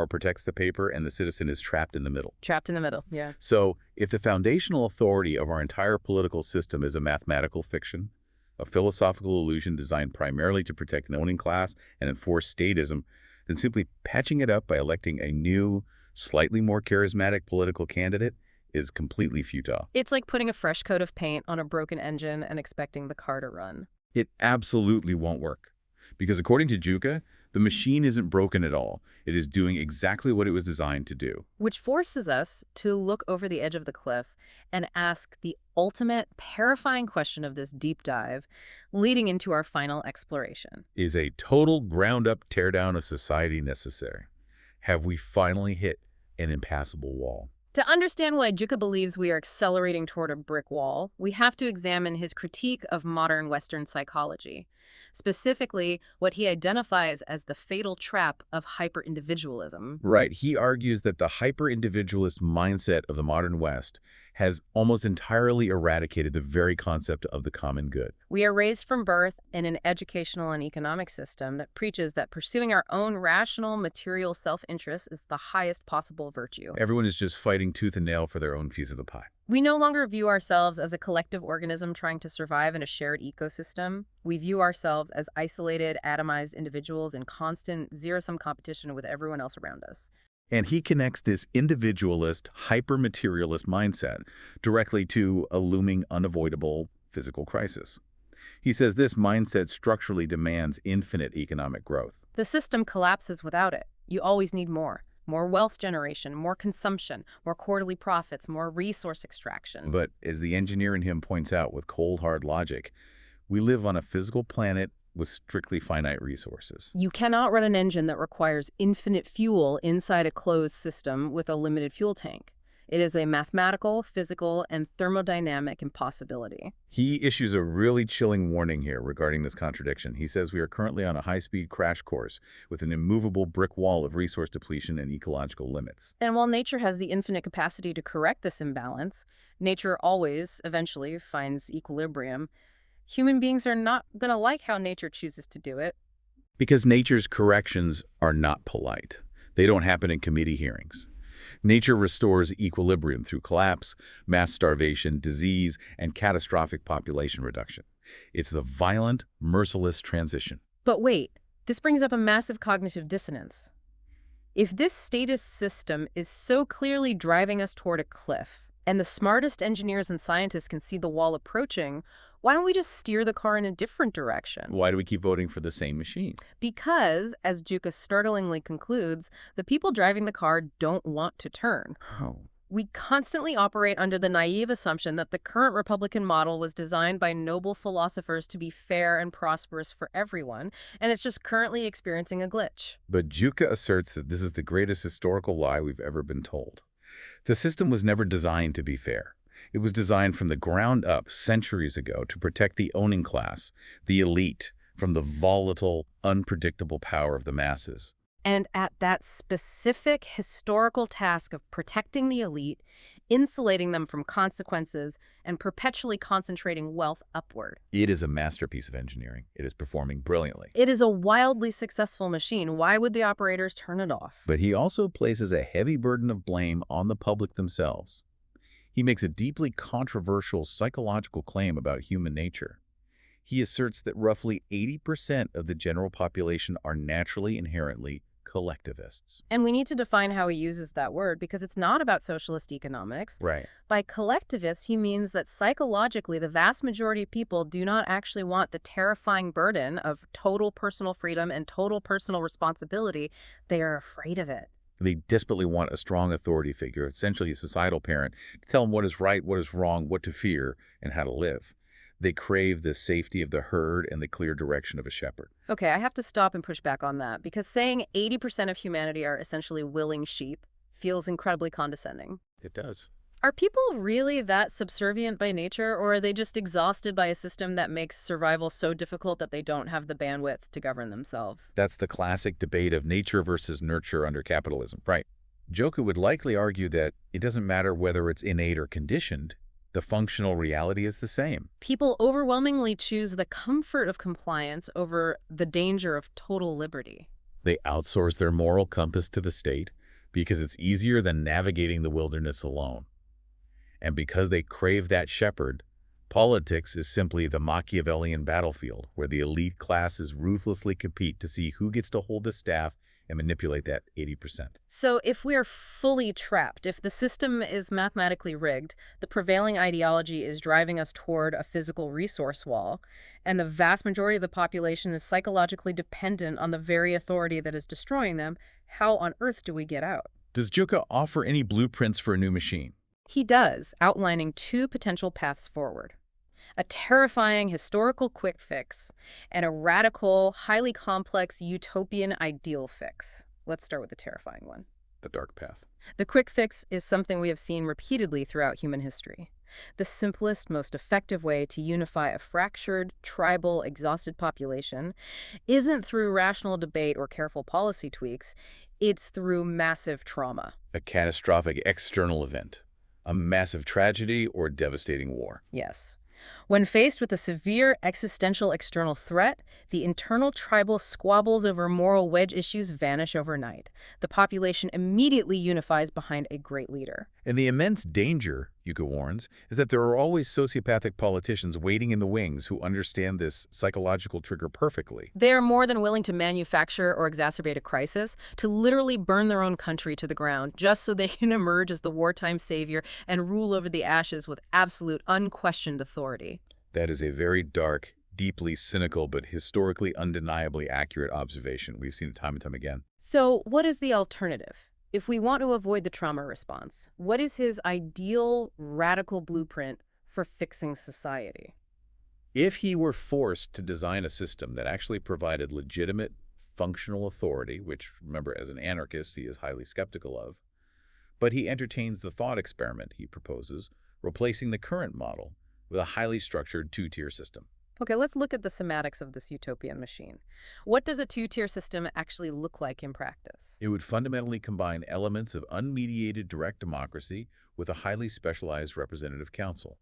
Speaker 1: protects the paper, and the citizen is trapped in the middle.
Speaker 2: Trapped in the middle, yeah.
Speaker 1: So, if the foundational authority of our entire political system is a mathematical fiction, a philosophical illusion designed primarily to protect an owning class and enforce statism, then simply patching it up by electing a new, slightly more charismatic political candidate is completely futile.
Speaker 2: It's like putting a fresh coat of paint on a broken engine and expecting the car to run.
Speaker 1: It absolutely won't work. Because according to Juka, the machine isn't broken at all. It is doing exactly what it was designed to do.
Speaker 2: Which forces us to look over the edge of the cliff and ask the ultimate terrifying question of this deep dive, leading into our final exploration.
Speaker 1: Is a total ground-up teardown of society necessary? Have we finally hit an impassable wall?
Speaker 2: To understand why Juka believes we are accelerating toward a brick wall, we have to examine his critique of modern Western psychology, specifically what he identifies as the fatal trap of hyper-individualism.
Speaker 1: Right. He argues that the hyper-individualist mindset of the modern West has almost entirely eradicated the very concept of the common good.
Speaker 2: We are raised from birth in an educational and economic system that preaches that pursuing our own rational, material self-interest is the highest possible virtue.
Speaker 1: Everyone is just fighting tooth and nail for their own piece of the pie.
Speaker 2: We no longer view ourselves as a collective organism trying to survive in a shared ecosystem. We view ourselves as isolated, atomized individuals in constant, zero-sum competition with everyone else around us.
Speaker 1: And he connects this individualist, hyper-materialist mindset directly to a looming, unavoidable physical crisis. He says this mindset structurally demands infinite economic growth.
Speaker 2: The system collapses without it. You always need more. More wealth generation, more consumption, more quarterly profits, more resource extraction.
Speaker 1: But as the engineer in him points out with cold, hard logic, we live on a physical planet with strictly finite resources.
Speaker 2: You cannot run an engine that requires infinite fuel inside a closed system with a limited fuel tank. It is a mathematical, physical, and thermodynamic impossibility.
Speaker 1: He issues a really chilling warning here regarding this contradiction. He says we are currently on a high-speed crash course with an immovable brick wall of resource depletion and ecological limits.
Speaker 2: And while nature has the infinite capacity to correct this imbalance, nature always, eventually, finds equilibrium. Human beings are not going to like how nature chooses to do it.
Speaker 1: Because nature's corrections are not polite. They don't happen in committee hearings. Nature restores equilibrium through collapse, mass starvation, disease, and catastrophic population reduction. It's the violent, merciless transition.
Speaker 2: But wait, this brings up a massive cognitive dissonance. If this status system is so clearly driving us toward a cliff, and the smartest engineers and scientists can see the wall approaching, why don't we just steer the car in a different direction?
Speaker 1: Why do we keep voting for the same machine?
Speaker 2: Because, as Juka startlingly concludes, the people driving the car don't want to turn.
Speaker 1: Oh.
Speaker 2: We constantly operate under the naive assumption that the current Republican model was designed by noble philosophers to be fair and prosperous for everyone, and it's just currently experiencing a glitch.
Speaker 1: But Juka asserts that this is the greatest historical lie we've ever been told. The system was never designed to be fair. It was designed from the ground up centuries ago to protect the owning class, the elite, from the volatile, unpredictable power of the masses.
Speaker 2: And at that specific historical task of protecting the elite, insulating them from consequences, and perpetually concentrating wealth upward.
Speaker 1: It is a masterpiece of engineering. It is performing brilliantly.
Speaker 2: It is a wildly successful machine. Why would the operators turn it off?
Speaker 1: But he also places a heavy burden of blame on the public themselves. He makes a deeply controversial psychological claim about human nature. He asserts that roughly 80% of the general population are naturally inherently collectivists.
Speaker 2: And we need to define how he uses that word, because it's not about socialist economics.
Speaker 1: Right.
Speaker 2: By collectivist, he means that psychologically, the vast majority of people do not actually want the terrifying burden of total personal freedom and total personal responsibility. They are afraid of it.
Speaker 1: They desperately want a strong authority figure, essentially a societal parent, to tell them what is right, what is wrong, what to fear, and how to live. They crave the safety of the herd and the clear direction of a shepherd.
Speaker 2: Okay, I have to stop and push back on that, because saying 80% of humanity are essentially willing sheep feels incredibly condescending.
Speaker 1: It does.
Speaker 2: Are people really that subservient by nature, or are they just exhausted by a system that makes survival so difficult that they don't have the bandwidth to govern themselves?
Speaker 1: That's the classic debate of nature versus nurture under capitalism, right? Joku would likely argue that it doesn't matter whether it's innate or conditioned. The functional reality is the same.
Speaker 2: People overwhelmingly choose the comfort of compliance over the danger of total liberty.
Speaker 1: They outsource their moral compass to the state because it's easier than navigating the wilderness alone. And because they crave that shepherd, politics is simply the Machiavellian battlefield where the elite classes ruthlessly compete to see who gets to hold the staff and manipulate that 80%.
Speaker 2: So if we're fully trapped, if the system is mathematically rigged, the prevailing ideology is driving us toward a physical resource wall, and the vast majority of the population is psychologically dependent on the very authority that is destroying them, how on earth do we get out?
Speaker 1: Does Juka offer any blueprints for a new machine?
Speaker 2: He does, outlining two potential paths forward: a terrifying historical quick fix and a radical, highly complex utopian ideal fix. Let's start with the terrifying one.
Speaker 1: The dark path.
Speaker 2: The quick fix is something we have seen repeatedly throughout human history. The simplest, most effective way to unify a fractured, tribal, exhausted population isn't through rational debate or careful policy tweaks, it's through massive trauma.
Speaker 1: A catastrophic external event. A massive tragedy or devastating war.
Speaker 2: Yes. When faced with a severe existential external threat, the internal tribal squabbles over moral wedge issues vanish overnight. The population immediately unifies behind a great leader.
Speaker 1: And the immense danger, Yuka warns, is that there are always sociopathic politicians waiting in the wings who understand this psychological trigger perfectly.
Speaker 2: They are more than willing to manufacture or exacerbate a crisis, to literally burn their own country to the ground, just so they can emerge as the wartime savior and rule over the ashes with absolute, unquestioned authority.
Speaker 1: That is a very dark, deeply cynical, but historically undeniably accurate observation. We've seen it time and time again.
Speaker 2: So, what is the alternative? If we want to avoid the trauma response, what is his ideal, radical blueprint for fixing society?
Speaker 1: If he were forced to design a system that actually provided legitimate, functional authority, which, remember, as an anarchist, he is highly skeptical of, but he entertains the thought experiment he proposes, replacing the current model with a highly structured two-tier system.
Speaker 2: Okay, let's look at the semantics of this utopian machine. What does a two-tier system actually look like in practice?
Speaker 1: It would fundamentally combine elements of unmediated direct democracy with a highly specialized representative council.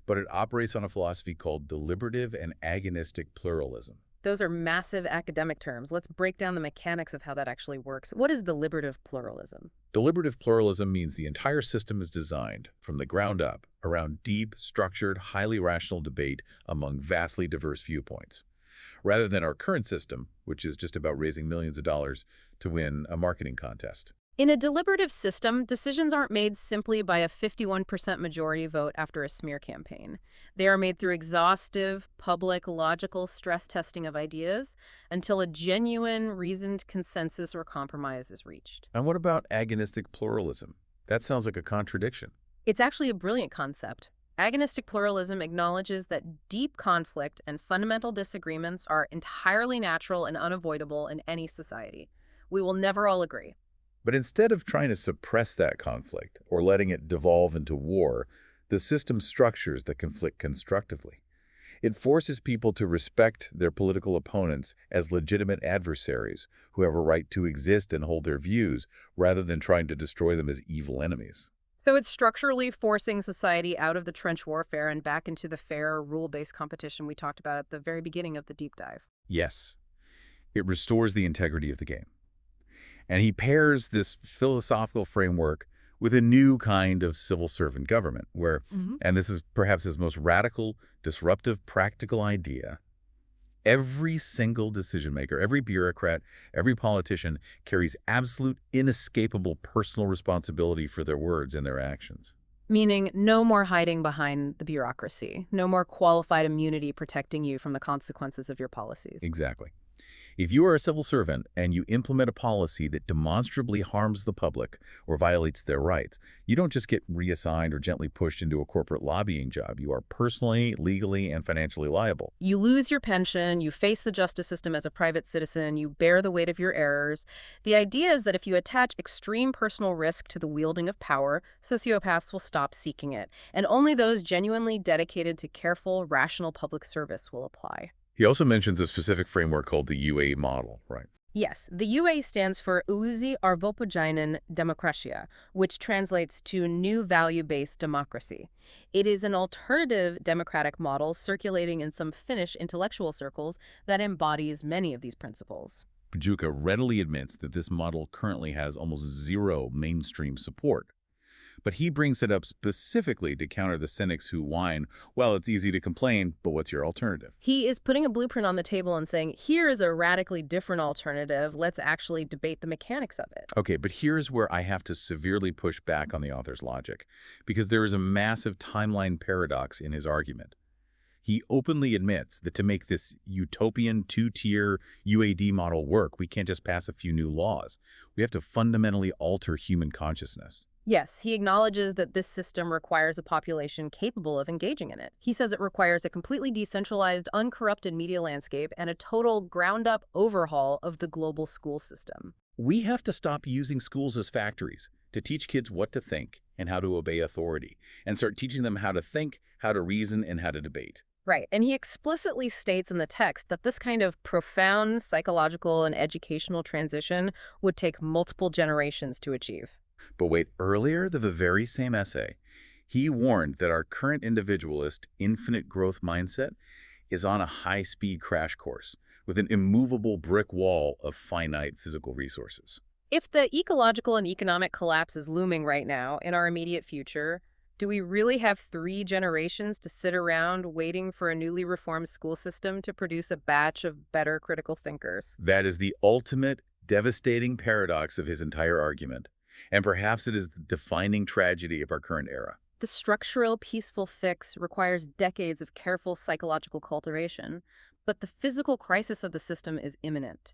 Speaker 1: But it operates on a philosophy called deliberative and agonistic pluralism.
Speaker 2: Those are massive academic terms. Let's break down the mechanics of how that actually works. What is deliberative pluralism?
Speaker 1: Deliberative pluralism means the entire system is designed, from the ground up, around deep, structured, highly rational debate among vastly diverse viewpoints, rather than our current system, which is just about raising millions of dollars to win a marketing contest.
Speaker 2: In a deliberative system, decisions aren't made simply by a 51% majority vote after a smear campaign. They are made through exhaustive, public, logical stress testing of ideas until a genuine, reasoned consensus or compromise is reached.
Speaker 1: And what about agonistic pluralism? That sounds like a contradiction.
Speaker 2: It's actually a brilliant concept. Agonistic pluralism acknowledges that deep conflict and fundamental disagreements are entirely natural and unavoidable in any society. We will never all agree.
Speaker 1: But instead of trying to suppress that conflict or letting it devolve into war, the system structures the conflict constructively. It forces people to respect their political opponents as legitimate adversaries who have a right to exist and hold their views, rather than trying to destroy them as evil enemies.
Speaker 2: So it's structurally forcing society out of the trench warfare and back into the fair, rule-based competition we talked about at the very beginning of the deep dive.
Speaker 1: Yes, it restores the integrity of the game. And he pairs this philosophical framework with a new kind of civil servant government where, and this is perhaps his most radical, disruptive, practical idea, every single decision maker, every bureaucrat, every politician carries absolute, inescapable personal responsibility for their words and their actions.
Speaker 2: Meaning no more hiding behind the bureaucracy, no more qualified immunity protecting you from the consequences of your policies.
Speaker 1: Exactly. If you are a civil servant and you implement a policy that demonstrably harms the public or violates their rights, you don't just get reassigned or gently pushed into a corporate lobbying job. You are personally, legally, and financially liable.
Speaker 2: You lose your pension, you face the justice system as a private citizen, you bear the weight of your errors. The idea is that if you attach extreme personal risk to the wielding of power, sociopaths will stop seeking it, and only those genuinely dedicated to careful, rational public service will apply.
Speaker 1: He also mentions a specific framework called the UA model, right?
Speaker 2: Yes, the UA stands for Uusi Arvopohjainen Demokratia, which translates to New Value-Based Democracy. It is an alternative democratic model circulating in some Finnish intellectual circles that embodies many of these principles.
Speaker 1: Pajuka readily admits that this model currently has almost zero mainstream support. But he brings it up specifically to counter the cynics who whine, well, it's easy to complain, but what's your alternative?
Speaker 2: He is putting a blueprint on the table and saying, here is a radically different alternative. Let's actually debate the mechanics of it.
Speaker 1: Okay, but here's where I have to severely push back on the author's logic, because there is a massive timeline paradox in his argument. He openly admits that to make this utopian two-tier UAD model work, we can't just pass a few new laws. We have to fundamentally alter human consciousness.
Speaker 2: Yes, he acknowledges that this system requires a population capable of engaging in it. He says it requires a completely decentralized, uncorrupted media landscape and a total ground-up overhaul of the global school system.
Speaker 1: We have to stop using schools as factories to teach kids what to think and how to obey authority, and start teaching them how to think, how to reason, and how to debate.
Speaker 2: Right, and he explicitly states in the text that this kind of profound psychological and educational transition would take multiple generations to achieve.
Speaker 1: But wait, earlier, the very same essay, he warned that our current individualist, infinite growth mindset is on a high-speed crash course with an immovable brick wall of finite physical resources.
Speaker 2: If the ecological and economic collapse is looming right now in our immediate future, do we really have 3 generations to sit around waiting for a newly reformed school system to produce a batch of better critical thinkers?
Speaker 1: That is the ultimate devastating paradox of his entire argument, and perhaps it is the defining tragedy of our current era.
Speaker 2: The structural, peaceful fix requires decades of careful psychological cultivation, but the physical crisis of the system is imminent.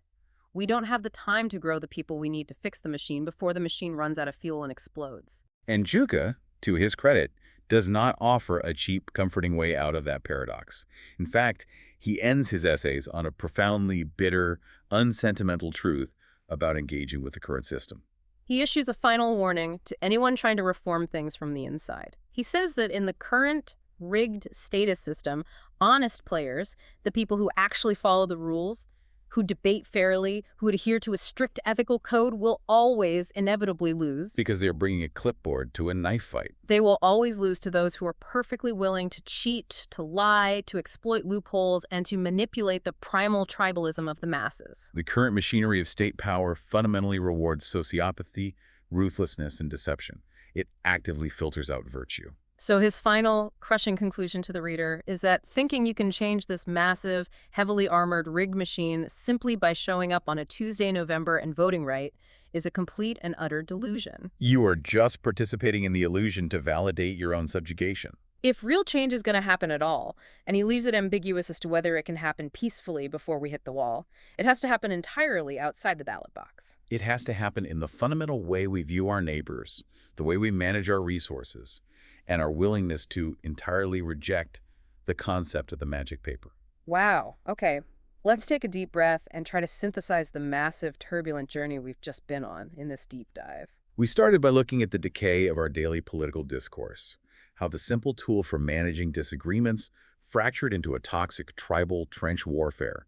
Speaker 2: We don't have the time to grow the people we need to fix the machine before the machine runs out of fuel and explodes.
Speaker 1: And Juka, to his credit, does not offer a cheap, comforting way out of that paradox. In fact, he ends his essays on a profoundly bitter, unsentimental truth about engaging with the current system.
Speaker 2: He issues a final warning to anyone trying to reform things from the inside. He says that in the current rigged status system, honest players, the people who actually follow the rules, who debate fairly, who adhere to a strict ethical code, will always inevitably lose.
Speaker 1: Because they're bringing a clipboard to a knife fight.
Speaker 2: They will always lose to those who are perfectly willing to cheat, to lie, to exploit loopholes, and to manipulate the primal tribalism of the masses.
Speaker 1: The current machinery of state power fundamentally rewards sociopathy, ruthlessness, and deception. It actively filters out virtue.
Speaker 2: So his final, crushing conclusion to the reader is that thinking you can change this massive, heavily armored, rigged machine simply by showing up on a Tuesday in November and voting right is a complete and utter delusion.
Speaker 1: You are just participating in the illusion to validate your own subjugation.
Speaker 2: If real change is going to happen at all, and he leaves it ambiguous as to whether it can happen peacefully before we hit the wall, it has to happen entirely outside the ballot box.
Speaker 1: It has to happen in the fundamental way we view our neighbors, the way we manage our resources, and our willingness to entirely reject the concept of the magic paper.
Speaker 2: Wow. Okay. Let's take a deep breath and try to synthesize the massive, turbulent journey we've just been on in this deep dive.
Speaker 1: We started by looking at the decay of our daily political discourse, how the simple tool for managing disagreements fractured into a toxic tribal trench warfare,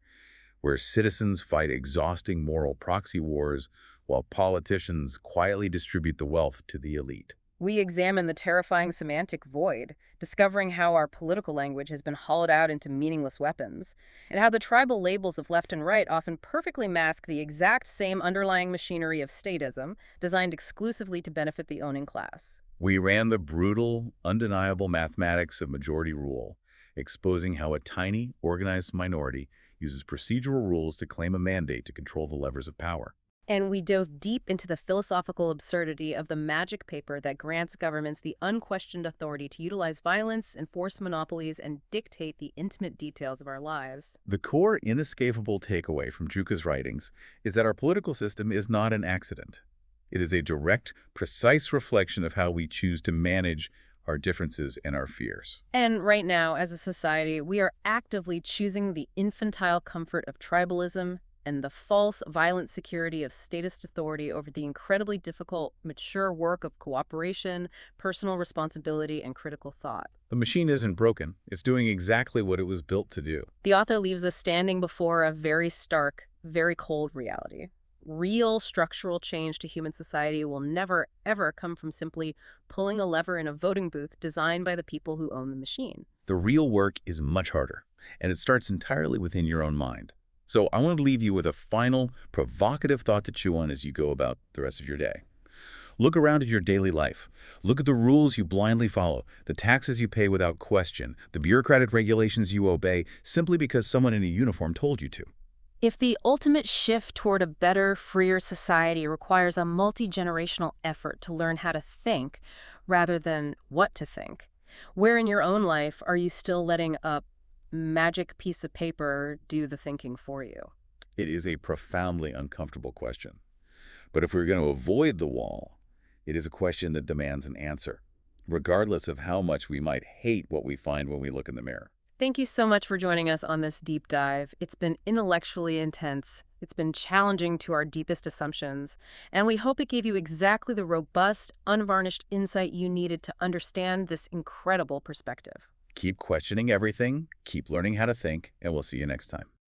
Speaker 1: where citizens fight exhausting moral proxy wars while politicians quietly distribute the wealth to the elite.
Speaker 2: We examine the terrifying semantic void, discovering how our political language has been hollowed out into meaningless weapons, and how the tribal labels of left and right often perfectly mask the exact same underlying machinery of statism designed exclusively to benefit the owning class.
Speaker 1: We ran the brutal, undeniable mathematics of majority rule, exposing how a tiny, organized minority uses procedural rules to claim a mandate to control the levers of power.
Speaker 2: And we dove deep into the philosophical absurdity of the magic paper that grants governments the unquestioned authority to utilize violence, enforce monopolies, and dictate the intimate details of our lives.
Speaker 1: The core, inescapable takeaway from Juka's writings is that our political system is not an accident. It is a direct, precise reflection of how we choose to manage our differences and our fears.
Speaker 2: And right now, as a society, we are actively choosing the infantile comfort of tribalism and the false, violent security of statist authority over the incredibly difficult, mature work of cooperation, personal responsibility, and critical thought.
Speaker 1: The machine isn't broken. It's doing exactly what it was built to do.
Speaker 2: The author leaves us standing before a very stark, very cold reality. Real structural change to human society will never, ever come from simply pulling a lever in a voting booth designed by the people who own the machine.
Speaker 1: The real work is much harder, and it starts entirely within your own mind. So I want to leave you with a final, provocative thought to chew on as you go about the rest of your day. Look around at your daily life. Look at the rules you blindly follow, the taxes you pay without question, the bureaucratic regulations you obey simply because someone in a uniform told you to.
Speaker 2: If the ultimate shift toward a better, freer society requires a multi-generational effort to learn how to think rather than what to think, where in your own life are you still letting a magic piece of paper do the thinking for you?
Speaker 1: It is a profoundly uncomfortable question. But if we're going to avoid the wall, it is a question that demands an answer, regardless of how much we might hate what we find when we look in the mirror.
Speaker 2: Thank you so much for joining us on this deep dive. It's been intellectually intense. It's been challenging to our deepest assumptions, and we hope it gave you exactly the robust, unvarnished insight you needed to understand this incredible perspective.
Speaker 1: Keep questioning everything, keep learning how to think, and we'll see you next time.